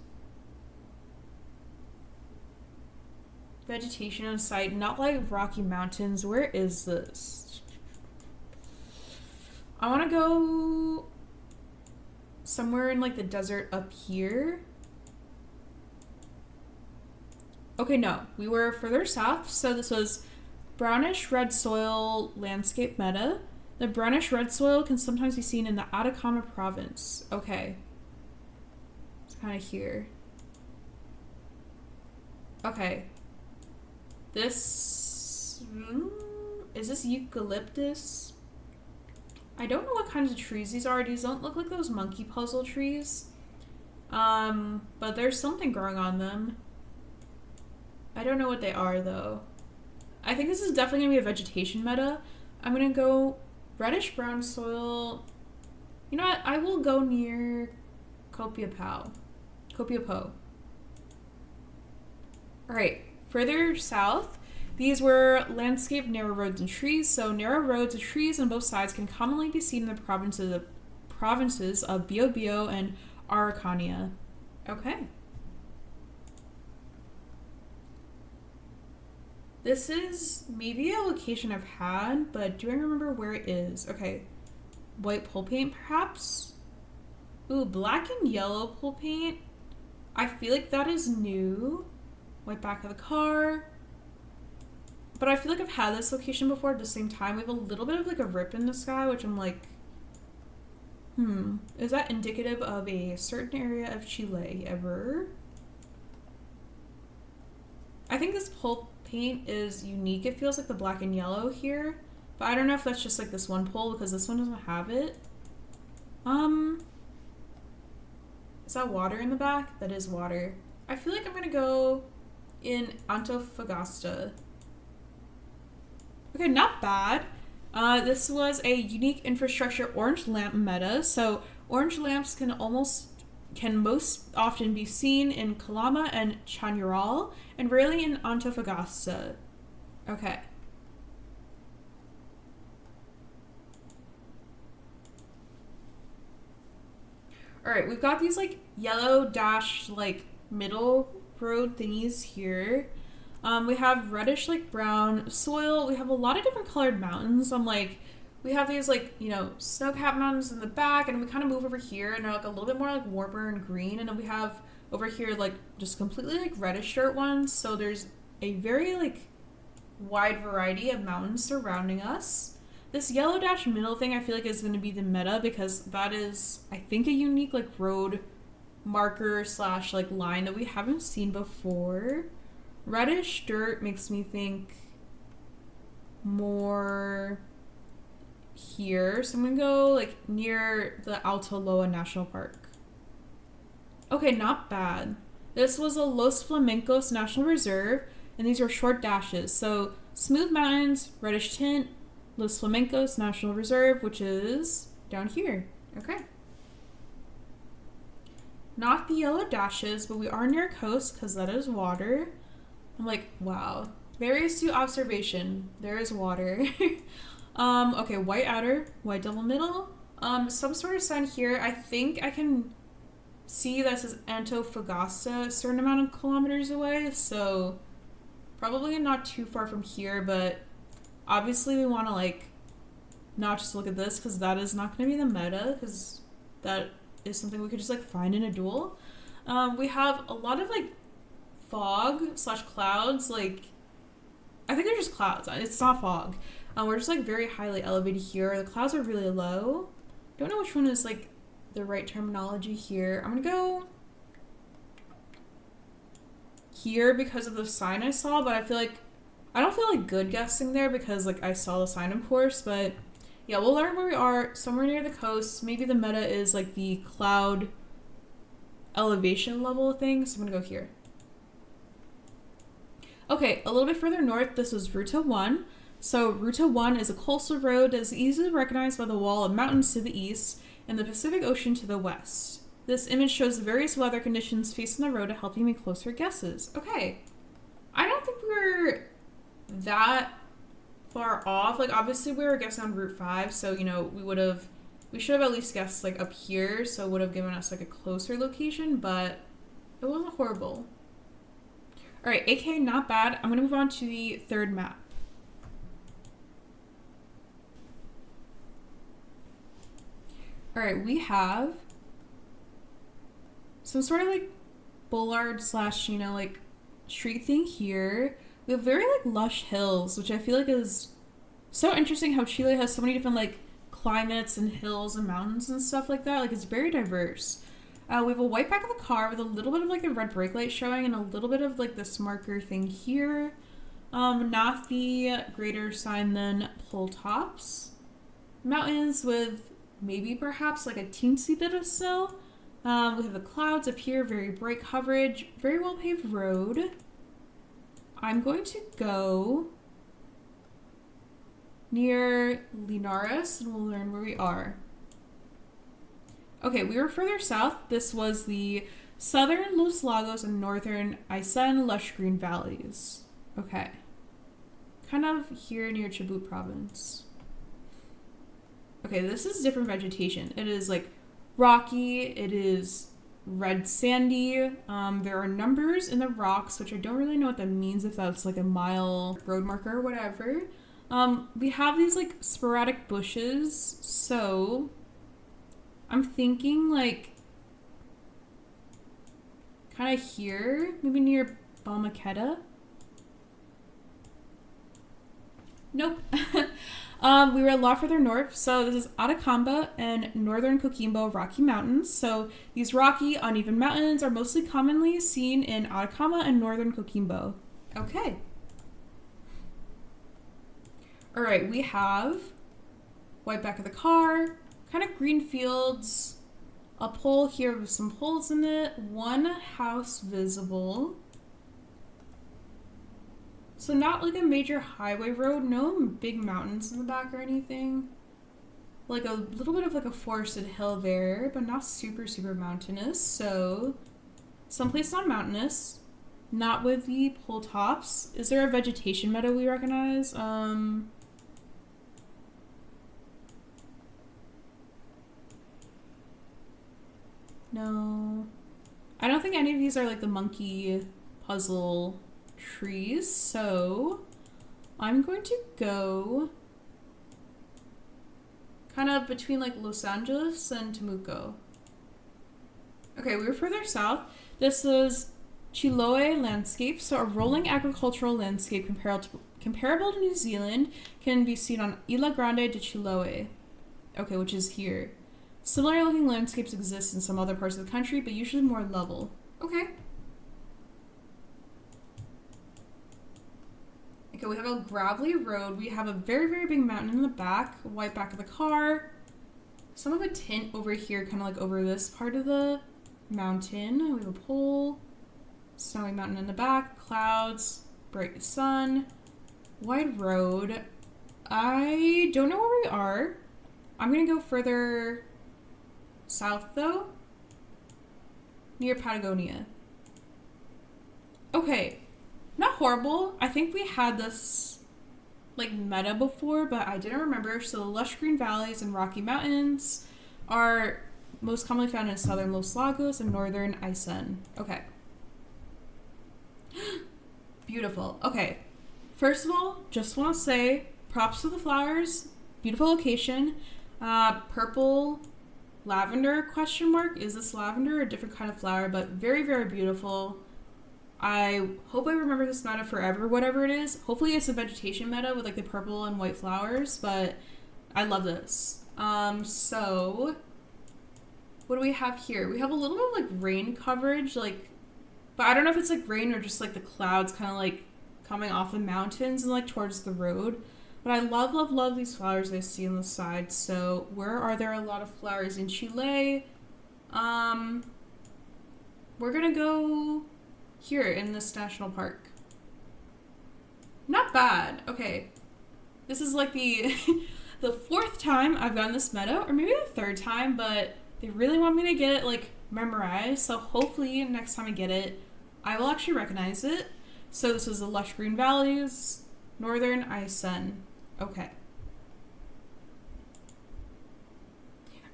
vegetation in sight. Not like Rocky Mountains. Where is this? I want to go somewhere in like the desert up here. Okay, no. We were further south. So this was brownish red soil landscape meta. The brownish red soil can sometimes be seen in the Atacama province. Okay. It's kind of here. Okay. This... is this eucalyptus? I don't know what kinds of trees these are. These don't look like those monkey puzzle trees. But there's something growing on them. I don't know what they are, though. I think this is definitely going to be a vegetation meta. I'm gonna go reddish brown soil. You know what? I will go near Copiapó. Copiapó. Alright, further south, these were landscaped narrow roads and trees. So narrow roads and trees on both sides can commonly be seen in the provinces of Biobío and Araucanía. Okay. This is maybe a location I've had, but do I remember where it is? Okay. White pool paint, perhaps? Ooh, black and yellow pool paint. I feel like that is new. White back of the car. But I feel like I've had this location before at the same time. We have a little bit of like a rip in the sky, which I'm like, is that indicative of a certain area of Chile ever? I think this pole paint is unique. It feels like the black and yellow here, but I don't know if that's just like this one pole because this one doesn't have it. Is that water in the back? That is water. I feel like I'm gonna go in Antofagasta. Okay, not bad. This was a unique infrastructure orange lamp meta. So orange lamps can most often be seen in Calama and Chañaral, and rarely in Antofagasta. Okay. Alright, we've got these like yellow dash like middle road thingies here. We have reddish like brown soil. We have a lot of different colored mountains. We have these like, snow-capped mountains in the back, and we kind of move over here and they're like a little bit more like warmer and green. And then we have over here like just completely like reddish dirt ones. So there's a very like wide variety of mountains surrounding us. This yellow dash middle thing I feel like is going to be the meta because that is, I think, a unique like road marker / like line that we haven't seen before. Reddish dirt makes me think more here. So I'm going to go like near the Alto Loa National Park. Okay, not bad. This was a Los Flamencos National Reserve, and these were short dashes. So smooth mountains, reddish tint, Los Flamencos National Reserve, which is down here. Okay. Not the yellow dashes, but we are near a coast because that is water. I'm like, wow. Very astute observation. There is water. Okay, white outer, white double middle. Some sort of sign here. I think I can see that says Antofagasta a certain amount of kilometers away, so probably not too far from here, but obviously we want to like not just look at this because that is not going to be the meta because that is something we could just like find in a duel. We have a lot of like fog / clouds. Like I think they're just clouds. It's not fog. We're just like very highly elevated here. The clouds are really low. Don't know which one is like the right terminology here. I'm gonna go here because of the sign I saw, but I don't feel like good guessing there because like I saw the sign, of course, but yeah, we'll learn where we are, somewhere near the coast. Maybe the meta is like the cloud elevation level thing, so I'm gonna go here. Okay, a little bit further north, this was Ruta 1. So Ruta 1 is a coastal road that is easily recognized by the wall of mountains to the east and the Pacific Ocean to the west. This image shows the various weather conditions facing the road to help you make closer guesses. Okay, I don't think we're that far off. Like obviously we were guessing on Route 5, so we should have at least guessed like up here, so it would have given us like a closer location, but it wasn't horrible. All right, AK, not bad. I'm gonna move on to the third map. All right, we have some sort of like boulevard / like street thing here. We have very like lush hills, which I feel like is so interesting how Chile has so many different like climates and hills and mountains and stuff like that. Like it's very diverse. We have a white back of the car with a little bit of like the red brake light showing and a little bit of like this marker thing here. Not the greater sign than pole tops. Mountains with maybe perhaps like a teensy bit of snow. We have the clouds up here, very bright coverage, very well paved road. I'm going to go near Linares, and we'll learn where we are. Okay, we were further south. This was the southern Los Lagos and northern Aysén lush green valleys. Okay. Kind of here near Chubut province. Okay, this is different vegetation. It is like rocky, it is red sandy. There are numbers in the rocks, which I don't really know what that means, if that's like a mile road marker or whatever. We have these like sporadic bushes, so I'm thinking like kind of here, maybe near Balmaqueta. Nope. We were a lot further north, so this is Atacamba and northern Coquimbo Rocky Mountains. So these rocky, uneven mountains are mostly commonly seen in Atacama and northern Coquimbo. Okay. All right, we have white back of the car, kind of green fields, a pole here with some holes in it, one house visible. So not like a major highway road, no big mountains in the back or anything. Like a little bit of like a forested hill there, but not super, super mountainous. So someplace non-mountainous, not with the pole tops. Is there a vegetation meadow we recognize? No. I don't think any of these are like the monkey puzzle trees, so I'm going to go kind of between like Los Angeles and Temuco. Okay, we were further south. This is Chiloé landscape, so a rolling agricultural landscape comparable to New Zealand can be seen on Isla Grande de Chiloé. Okay, which is here. Similar looking landscapes exist in some other parts of the country, but usually more level. Okay. Okay, we have a gravelly road. We have a very, very big mountain in the back, white back of the car. Some of a tint over here, kind of like over this part of the mountain. We have a pole, snowy mountain in the back, clouds, bright sun, wide road. I don't know where we are. I'm gonna go further south though, near Patagonia. Okay, not horrible. I think we had this like meta before, but I didn't remember. So the lush green valleys and rocky mountains are most commonly found in southern Los Lagos and northern Aysén. Okay. Beautiful. Okay. First of all, just want to say props to the flowers. Beautiful location. Purple lavender question mark. Is this lavender or a different kind of flower? But very, very beautiful. I hope I remember this meta forever, whatever it is. Hopefully it's a vegetation meta with like the purple and white flowers, but I love this. So what do we have here? We have a little bit of like rain coverage, like, but I don't know if it's like rain or just like the clouds kind of like coming off the mountains and like towards the road. But I love, love, love these flowers I see on the side. So where are there a lot of flowers in Chile? We're gonna go here in this national park. Not bad. Okay. This is like the the fourth time I've gotten this meta, or maybe the third time, but they really want me to get it like memorized. So hopefully next time I get it, I will actually recognize it. So this is the lush green valleys, northern Aysén. Okay.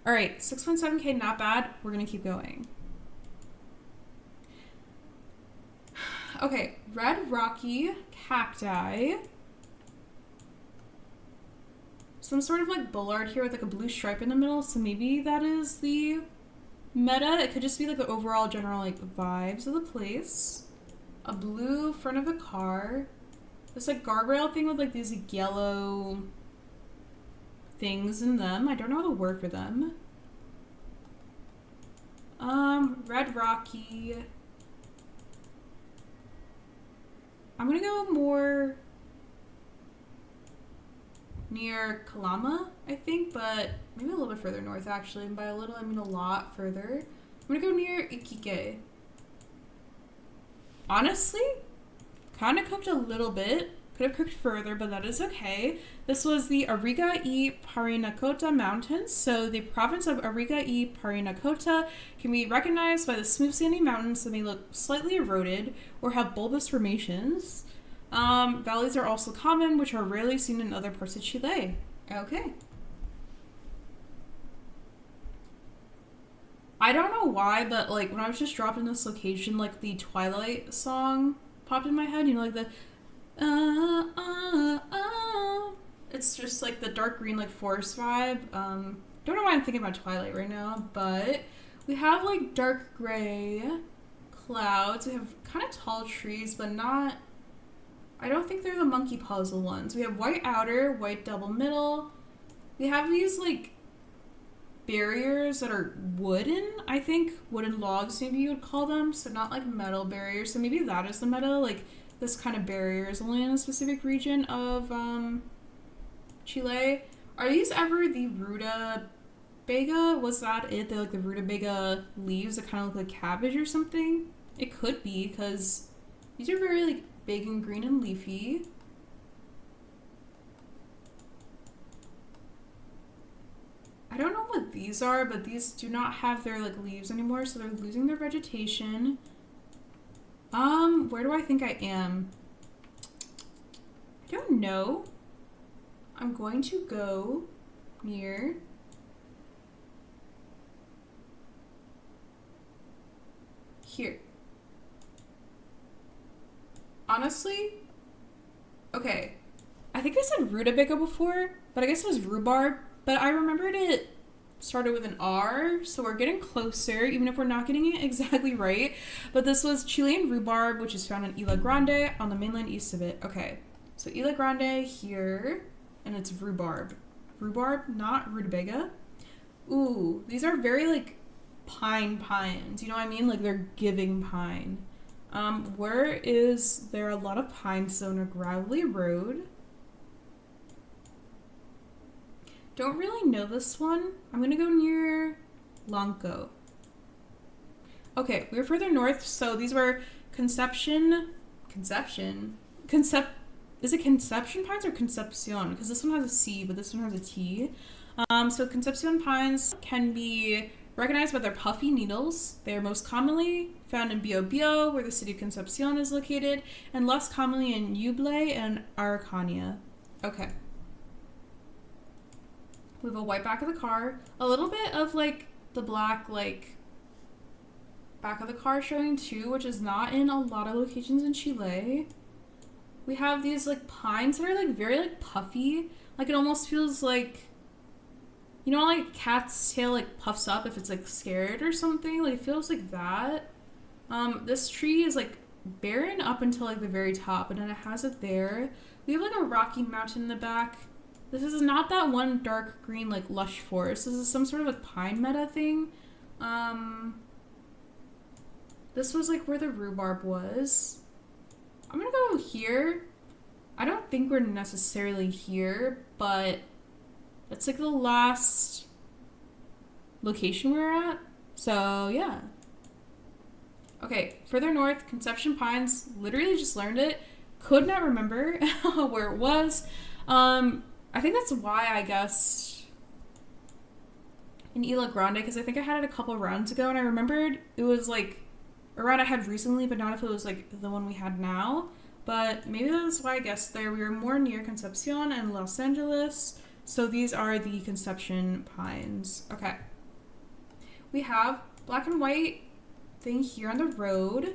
All right, 6.7K, not bad. We're gonna keep going. Okay, red rocky cacti. Some sort of like bollard here with like a blue stripe in the middle, so maybe that is the meta. It could just be like the overall general like vibes of the place. A blue front of the car. This like guardrail thing with like these like, yellow things in them. I don't know the word for them. Red rocky. I'm gonna go more near Calama, I think, but maybe a little bit further north actually. And by a little, I mean a lot further. I'm gonna go near Iquique. Honestly, kind of cooked a little bit Could have cooked further, but that is okay. This was the Arica y Parinacota Mountains. So the province of Arica y Parinacota can be recognized by the smooth sandy mountains that may look slightly eroded or have bulbous formations. Valleys are also common, which are rarely seen in other parts of Chile. Okay. I don't know why, but like when I was just dropped in this location, like the Twilight song popped in my head. You know, like the it's just like the dark green like forest vibe. Don't know why I'm thinking about Twilight right now, but we have like dark gray clouds. We have kind of tall trees, but not. I don't think they're the monkey puzzle ones. We have white outer, white double middle. We have these like barriers that are wooden, I think. Wooden logs, maybe you would call them. So not like metal barriers. So maybe that is the metal. Like this kind of barrier is only in a specific region of Chile. Are these ever the rutabaga? Was that it? They're like the rutabaga leaves that kind of look like cabbage or something? It could be, because these are very like big and green and leafy. I don't know what these are, but these do not have their like leaves anymore, so they're losing their vegetation. Where do I think I am? I don't know. I'm going to go near here. Honestly, okay. I think I said rutabaga before, but I guess it was rhubarb. But I remembered it started with an R, so we're getting closer, even if we're not getting it exactly right. But this was Chilean rhubarb, which is found in Isla Grande on the mainland east of it. Okay, so Isla Grande here, and it's rhubarb. Rhubarb, not rutabaga. Ooh, these are very like pines. You know what I mean? Like they're giving pine. Where is there a lot of pine stone or gravelly road? Don't really know this one. I'm gonna go near Lanco. Okay, we were further north, so these were Conception. Is it Conception pines or Concepcion? Because this one has a C, but this one has a T. So Concepcion pines can be recognized by their puffy needles. They are most commonly found in Biobío, where the city of Concepcion is located, and less commonly in Ñuble and Araucania. Okay. We have a white back of the car. A little bit of like the black like back of the car showing too, which is not in a lot of locations in Chile. We have these like pines that are like very like puffy. Like it almost feels like, you know, like a cat's tail like puffs up if it's like scared or something. Like it feels like that. This tree is like barren up until like the very top, and then it has it there. We have like a rocky mountain in the back. This is not that one dark green like lush forest. This is some sort of like pine meta thing. This was like where the rhubarb was. I'm gonna go here. I don't think we're necessarily here, but it's like the last location we're at. So yeah. Okay, further north, Conception Pines. Literally just learned it. Could not remember where it was. I think that's why I guessed in Isla Grande, because I think I had it a couple rounds ago, and I remembered it was like a round I had recently, but not if it was like the one we had now. But maybe that's why I guessed there. We were more near Concepcion and Los Angeles, so these are the Conception Pines. Okay. We have black and white thing here on the road.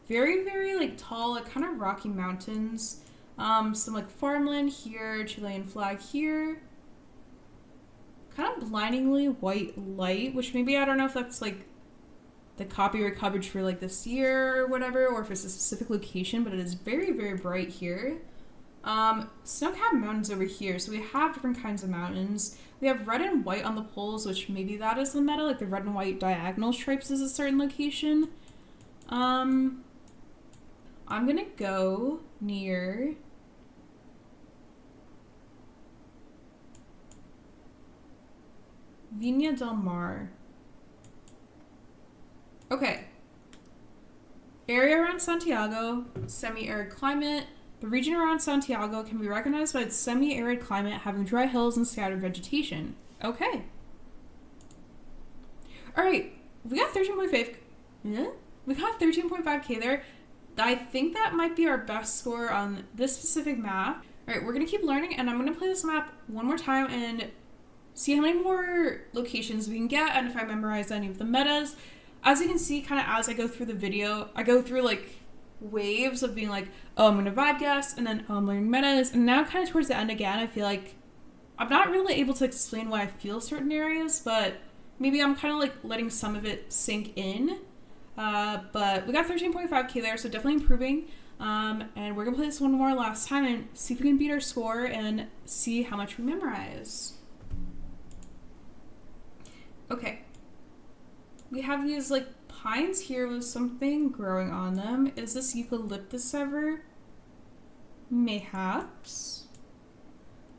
Very, very like tall, like kind of rocky mountains. Some like farmland here, Chilean flag here. Kind of blindingly white light, which maybe I don't know if that's like the copyright coverage for like this year or whatever, or if it's a specific location, but it is very, very bright here. Snow-capped mountains over here, so we have different kinds of mountains. We have red and white on the poles, which maybe that is the meta, like the red and white diagonal stripes is a certain location. I'm gonna go near Viña del Mar. Okay. Area around Santiago, semi-arid climate. The region around Santiago can be recognized by its semi-arid climate, having dry hills and scattered vegetation. Okay. All right, we got 13.5. Yeah? We got 13.5k there. I think that might be our best score on this specific map. All right, we're gonna keep learning, and I'm gonna play this map one more time and see how many more locations we can get, and if I memorize any of the metas. As you can see, kind of as I go through the video, I go through like waves of being like, oh, I'm gonna vibe guess, and then oh, I'm learning metas, and now kind of towards the end again, I feel like I'm not really able to explain why I feel certain areas, but maybe I'm kind of like letting some of it sink in. But we got 13.5k there, so definitely improving. And we're gonna play this one more last time and see if we can beat our score and see how much we memorize. Okay. We have these like pines here with something growing on them. Is this eucalyptus ever? Mayhaps.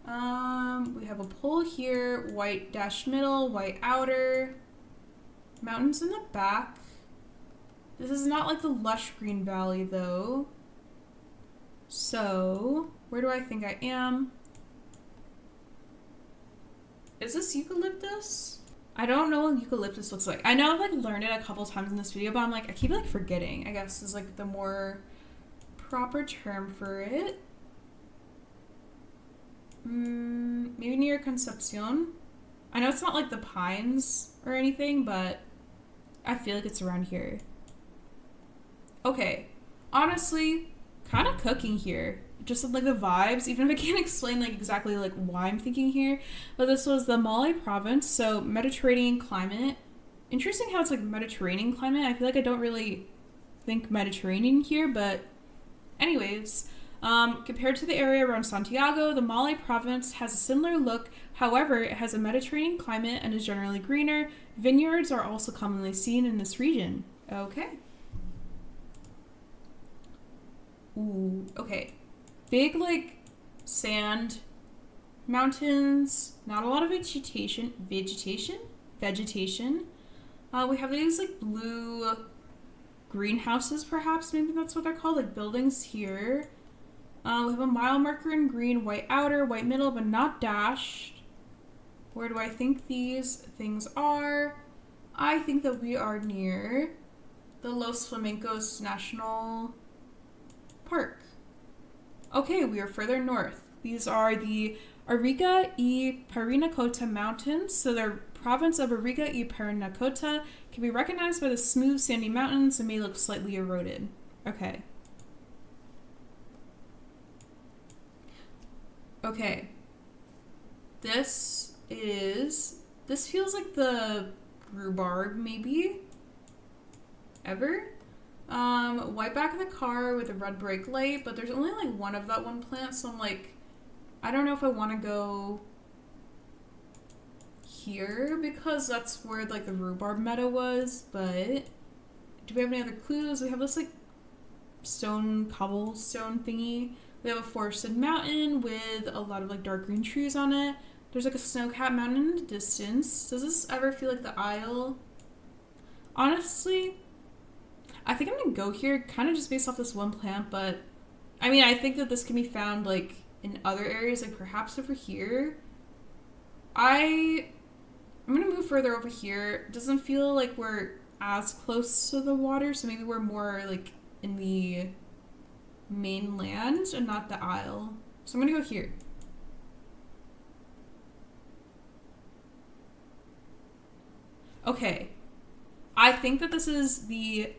We have a pole here, white dash middle, white outer, mountains in the back. This is not like the lush green valley though. So, where do I think I am? Is this eucalyptus? I don't know what eucalyptus looks like. I know I've like learned it a couple times in this video, but I'm like, I keep like forgetting, I guess is like the more proper term for it. Maybe near Concepcion. I know it's not like the pines or anything, but I feel like it's around here. Okay, honestly, kind of cooking here. Just like the vibes, even if I can't explain like exactly like why I'm thinking here. But this was the Malay province, so Mediterranean climate. Interesting how it's like Mediterranean climate. I feel like I don't really think Mediterranean here, but anyways, compared to the area around Santiago, the Malay province has a similar look. However, it has a Mediterranean climate and is generally greener. Vineyards are also commonly seen in this region. Okay. Ooh, okay. Big, like, sand, mountains, not a lot of vegetation. Vegetation? We have these, like, blue greenhouses, perhaps. Maybe that's what they're called, like, buildings here. We have a mile marker in green, white outer, white middle, but not dashed. Where do I think these things are? I think that we are near the Los Flamencos National Park. Okay, we are further north. These are the Arica y Parinacota Mountains. So the province of Arica y Parinacota can be recognized by the smooth sandy mountains and may look slightly eroded. Okay. Okay. This feels like the rhubarb, maybe? Ever? White back of the car with a red brake light, but there's only like one of that one plant, so I'm like, I don't know if I want to go here because that's where like the rhubarb meadow was, but do we have any other clues? We have this like stone cobblestone thingy. We have a forested mountain with a lot of like dark green trees on it. There's like a snow-capped mountain in the distance. Does this ever feel like the Isle? Honestly, I think I'm gonna go here kind of just based off this one plant, but I mean, I think that this can be found like in other areas, like perhaps over here. I'm gonna move further over here. It doesn't feel like we're as close to the water, so maybe we're more like in the mainland and not the Isle. So I'm gonna go here. Okay. I think that this is the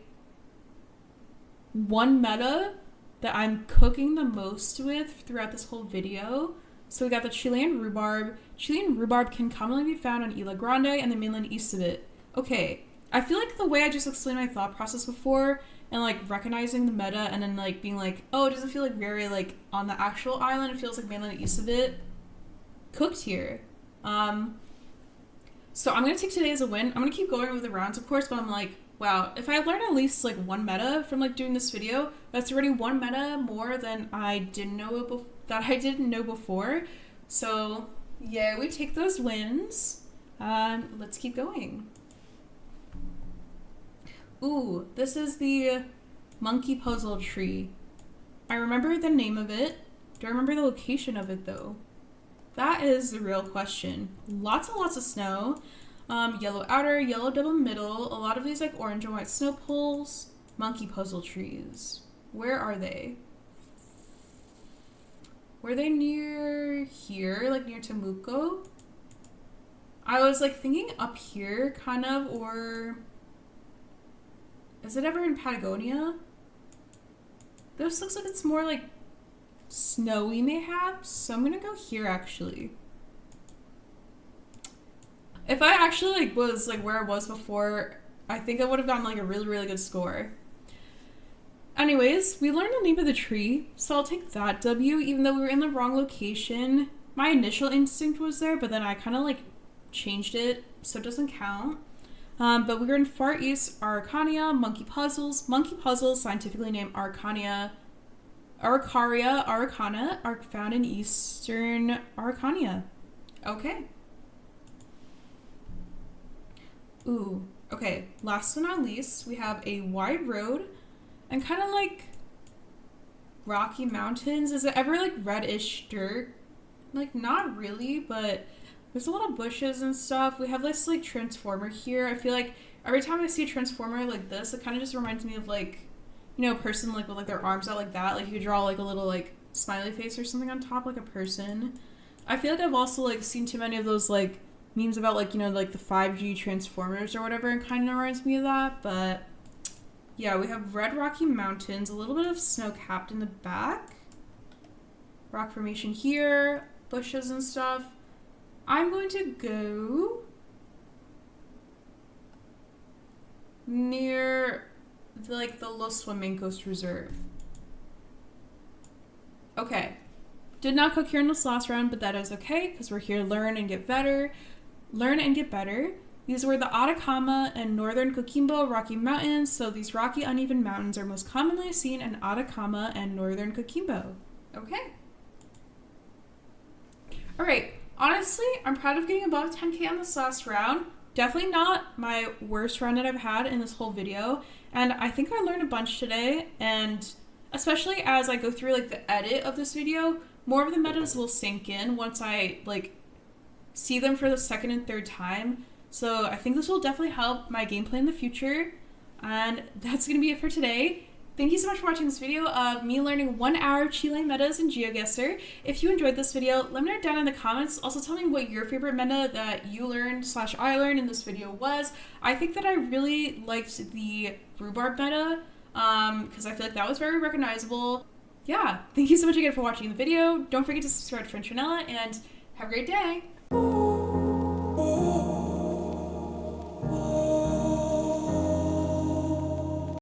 one meta that I'm cooking the most with throughout this whole video. So we got the Chilean rhubarb. Chilean rhubarb can commonly be found on Isla Grande and the mainland east of it. Okay. I feel like the way I just explained my thought process before and like recognizing the meta and then like being like, oh, it doesn't feel like very like on the actual island. It feels like mainland east of it. Cooked here. So I'm going to take today as a win. I'm going to keep going with the rounds, of course, but I'm like, wow, if I learn at least like one meta from like doing this video, that's already one meta more than I didn't know before. So yeah, we take those wins. Let's keep going. Ooh, this is the monkey puzzle tree. I remember the name of it. Do I remember the location of it though? That is the real question. Lots and lots of snow. Yellow outer, yellow double middle. A lot of these like orange and white snow poles. Monkey puzzle trees. Where are they? Were they near here? Like near Temuco? I was like thinking up here kind of, or is it ever in Patagonia? This looks like it's more like snowy mayhaps, so I'm gonna go here actually. If I actually like was like where I was before, I think I would have gotten like a really good score. Anyways, we learned the name of the tree, so I'll take that W, even though we were in the wrong location. My initial instinct was there, but then I kind of like changed it, so it doesn't count. But we were in Far East Araucania, monkey puzzles. Monkey puzzles, scientifically named Araucania, Araucana, are found in eastern Araucania. Okay. Ooh, okay. Last but not least, we have a wide road and kind of like rocky mountains. Is it ever like reddish dirt? Like not really, but there's a lot of bushes and stuff. We have this like transformer here. I feel like every time I see a transformer like this, it kind of just reminds me of like, you know, a person like with like their arms out like that. Like you draw like a little like smiley face or something on top like a person. I feel like I've also like seen too many of those like memes about like, you know, like the 5G transformers or whatever, and kind of reminds me of that. But yeah, we have red rocky mountains, a little bit of snow capped in the back, rock formation here, bushes and stuff. I'm going to go near the Los Flamencos Reserve. Okay. Did not cook here in this last round, but that is okay because we're here to learn and get better. Learn and get better. These were the Atacama and Northern Coquimbo Rocky Mountains, so these rocky uneven mountains are most commonly seen in Atacama and Northern Coquimbo. Okay. Alright, honestly, I'm proud of getting above 10k on this last round. Definitely not my worst round that I've had in this whole video, and I think I learned a bunch today, and especially as I go through like the edit of this video, more of the metas will sink in once I like see them for the second and third time. So I think this will definitely help my gameplay in the future. And that's going to be it for today. Thank you so much for watching this video of me learning 1 hour Chile metas in Geoguessr. If you enjoyed this video, let me know down in the comments. Also tell me what your favorite meta that you learned / I learned in this video was. I think that I really liked the rhubarb meta because I feel like that was very recognizable. Yeah, thank you so much again for watching the video. Don't forget to subscribe to French Vanilla and have a great day.